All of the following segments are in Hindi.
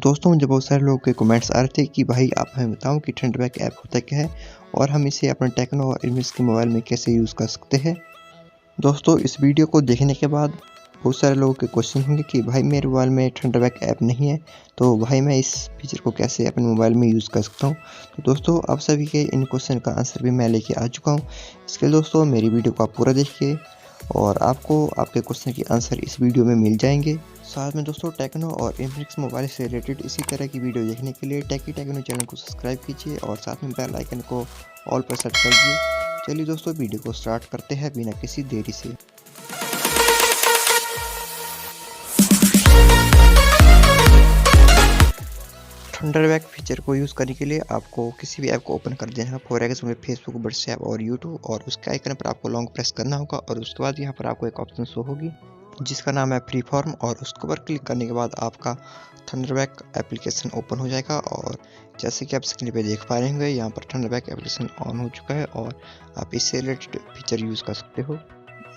दोस्तों मुझे बहुत सारे लोगों के कमेंट्स आ रहे थे कि भाई आप हमें बताओ कि ठंडबैक ऐप होता क्या है और हम इसे अपने टेक्नो और इन्फिनिक्स के मोबाइल में कैसे यूज़ कर सकते हैं। दोस्तों इस वीडियो को देखने के बाद बहुत सारे लोगों के क्वेश्चन होंगे कि भाई मेरे मोबाइल में ठंडबैक ऐप नहीं है, तो भाई मैं इस फीचर को कैसे अपने मोबाइल में यूज़ कर सकता हूँ। तो दोस्तों आप सभी के इन क्वेश्चन का आंसर भी मैं लेके आ चुका हूँ। इसके लिए दोस्तों मेरी वीडियो को आप पूरा देखिए और आपको आपके क्वेश्चन के आंसर इस वीडियो में मिल जाएंगे। साथ में दोस्तों टेक्नो और इन्फिनिक्स मोबाइल से रिलेटेड इसी तरह की वीडियो देखने के लिए टेकी टेक्नो चैनल को सब्सक्राइब कीजिए और साथ में बेल आइकन को ऑल पर सेट कर दीजिए। चलिए दोस्तों वीडियो को स्टार्ट करते हैं बिना किसी देरी से। ठंडरबैक फीचर को यूज़ करने के लिए आपको किसी भी ऐप को ओपन कर देना है। फॉर एग्जाम्पल फेसबुक, व्हाट्सएप और यूट्यूब, और उसके आइकन पर आपको लॉन्ग प्रेस करना होगा और उसके बाद यहाँ पर आपको एक ऑप्शन शो होगी जिसका नाम है फ्री फॉर्म, और उसके ऊपर क्लिक करने के बाद आपका ठंडरबैक एप्लीकेशन ओपन हो जाएगा। और जैसे कि आप स्क्रीन पे देख पा रहे होंगे यहाँ पर ठंडरबैक एप्लीकेशन ऑन हो चुका है और आप इससे रिलेटेड फीचर यूज़ कर सकते हो।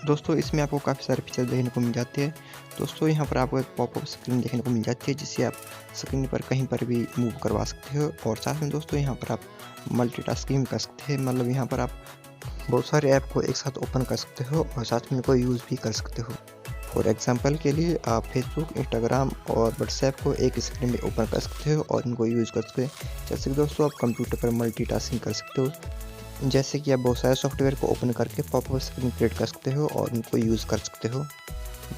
दोस्तों इसमें आपको काफ़ी सारे फीचर देखने को मिल जाते हैं। दोस्तों यहाँ पर आपको एक पॉपअप स्क्रीन देखने को मिल जाती है जिससे आप स्क्रीन पर कहीं पर भी मूव करवा सकते हो। और साथ में दोस्तों यहाँ पर आप मल्टीटास्किंग कर सकते हैं, मतलब यहाँ पर आप बहुत सारे ऐप को एक साथ ओपन कर सकते हो और साथ में इनको यूज़ भी कर सकते हो। फॉर एग्जाम्पल के लिए आप फेसबुक, इंस्टाग्राम और व्हाट्सएप को एक स्क्रीन में ओपन कर सकते हो और इनको यूज़ कर सकते हो। जैसे कि दोस्तों आप कंप्यूटर पर मल्टीटास्किंग कर सकते हो, जैसे कि आप बहुत सारे सॉफ्टवेयर को ओपन करके पॉपअप स्क्रीन क्रिएट कर सकते हो और उनको यूज़ कर सकते हो।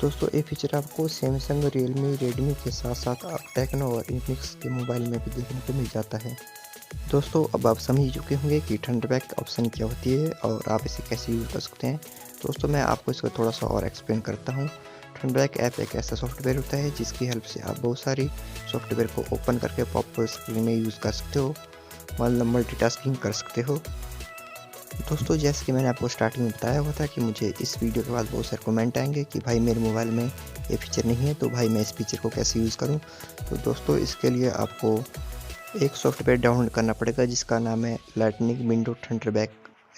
दोस्तों ये फीचर आपको सैमसंग, रियलमी, रेडमी के साथ साथ आप टेक्नो और इन्फिनिक्स के मोबाइल में भी देखने को मिल जाता है। दोस्तों अब आप समझ ही चुके होंगे कि ठंडबैक ऑप्शन क्या होती है और आप इसे कैसे यूज़ कर सकते हैं। दोस्तों मैं आपको इसका थोड़ा सा और एक्सप्लेन करता हूँ। ठंडबैक ऐप एक ऐसा सॉफ्टवेयर होता है जिसकी हेल्प से आप बहुत सारी सॉफ्टवेयर को ओपन करके पॉपअप स्क्रीन में यूज़ कर सकते हो, मतलब मल्टीटास्किंग कर सकते हो। दोस्तों जैसे कि मैंने आपको स्टार्टिंग में बताया हुआ था कि मुझे इस वीडियो के बाद बहुत सारे कमेंट आएंगे कि भाई मेरे मोबाइल में ये फीचर नहीं है, तो भाई मैं इस फीचर को कैसे यूज़ करूं। तो दोस्तों इसके लिए आपको एक सॉफ्टवेयर डाउनलोड करना पड़ेगा जिसका नाम है लाइटनिंग विंडो ठंडरबैक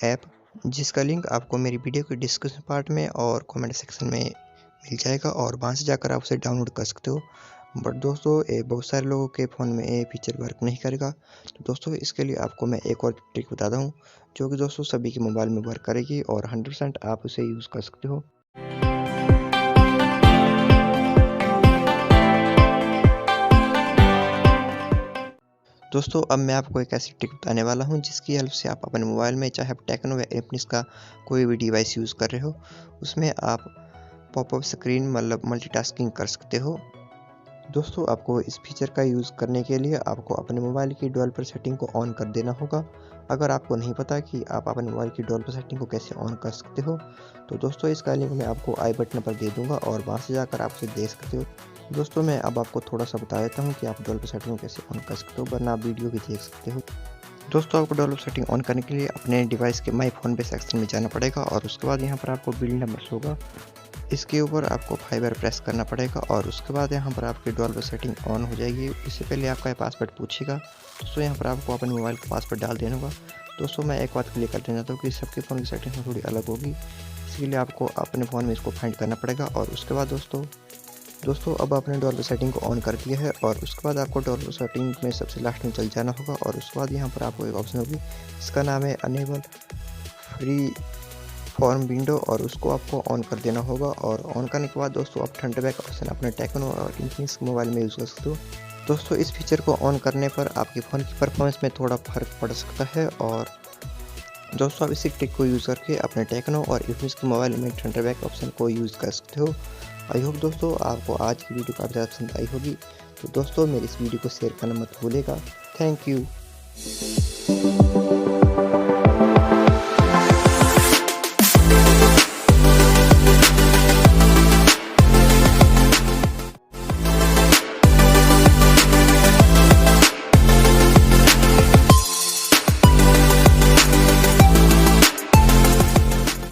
ऐप, जिसका लिंक आपको मेरी वीडियो के डिस्क्रिप्शन पार्ट में और कमेंट सेक्शन में मिल जाएगा और वहाँ से जाकर आप उसे डाउनलोड कर सकते हो। बट दोस्तों ये बहुत सारे लोगों के फ़ोन में ये फीचर वर्क नहीं करेगा। तो दोस्तों इसके लिए आपको मैं एक और ट्रिक बताता हूँ जो कि दोस्तों सभी के मोबाइल में वर्क करेगी और 100% आप उसे यूज़ कर सकते हो। दोस्तों अब मैं आपको एक ऐसी ट्रिक बताने वाला हूं जिसकी हेल्प से आप अपने मोबाइल में, चाहे आप टेक्नो या इन्फिनिक्स का कोई भी डिवाइस यूज़ कर रहे हो, उसमें आप पॉपअप स्क्रीन मतलब मल्टीटास्किंग कर सकते हो। दोस्तों आपको इस फीचर का यूज़ करने के लिए आपको अपने मोबाइल की डेवलपर सेटिंग को ऑन कर देना होगा। अगर आपको नहीं पता कि आप अपने मोबाइल की डेवलपर सेटिंग को कैसे ऑन कर सकते हो, तो दोस्तों इसका लिंक मैं आपको आई बटन पर दे दूंगा और वहां से जाकर आप उसे देख सकते हो। दोस्तों मैं अब आपको थोड़ा सा बता देता हूँ कि आप डेवलपर सेटिंग को कैसे ऑन कर सकते हो, वरना आप वीडियो भी देख सकते हो। दोस्तों आपको डेवलपर सेटिंग ऑन करने के लिए अपने डिवाइस के माई फ़ोन पे सेक्शन में जाना पड़ेगा और उसके बाद यहाँ पर आपको बिल्ड नंबर होगा, इसके ऊपर आपको 5 बार प्रेस करना पड़ेगा और उसके बाद यहाँ पर आपकी डेवलपर सेटिंग ऑन हो जाएगी। इससे पहले आपका पासवर्ड पूछेगा, दोस्तों यहाँ पर आपको अपने मोबाइल का पासवर्ड डाल देना होगा। दोस्तों मैं एक बात क्लियर कर देना चाहता हूँ कि सबके फ़ोन की सेटिंग थोड़ी अलग होगी, इसके लिए आपको अपने फ़ोन में इसको फाइंड करना पड़ेगा। और उसके बाद दोस्तों अब आपने डेवलपर सेटिंग को ऑन कर दिया है और उसके बाद आपको डेवलपर सेटिंग में सबसे लास्ट में चल जाना होगा और उसके बाद यहाँ पर आपको एक ऑप्शन होगी इसका नाम है अनेबल फ्री फॉर्म विंडो, और उसको आपको ऑन कर देना होगा। और ऑन करने के बाद दोस्तों आप ठंडबैक ऑप्शन अपने टेक्नो और इन्फिनिक्स मोबाइल में यूज़ कर सकते हो। दोस्तों इस फीचर को ऑन करने पर आपके फ़ोन की परफॉर्मेंस में थोड़ा फ़र्क पड़ सकता है और दोस्तों आप इसी ट्रिक को यूज़ करके अपने टेक्नो और इन्फिनिक्स के मोबाइल में ठंडरबैक ऑप्शन को यूज़ कर सकते हो। आई होप दोस्तों आपको आज की वीडियो काफ़ी ज़्यादा पसंद आई होगी। तो दोस्तों मेरी इस वीडियो को शेयर करना मत भूलिएगा। Thank you.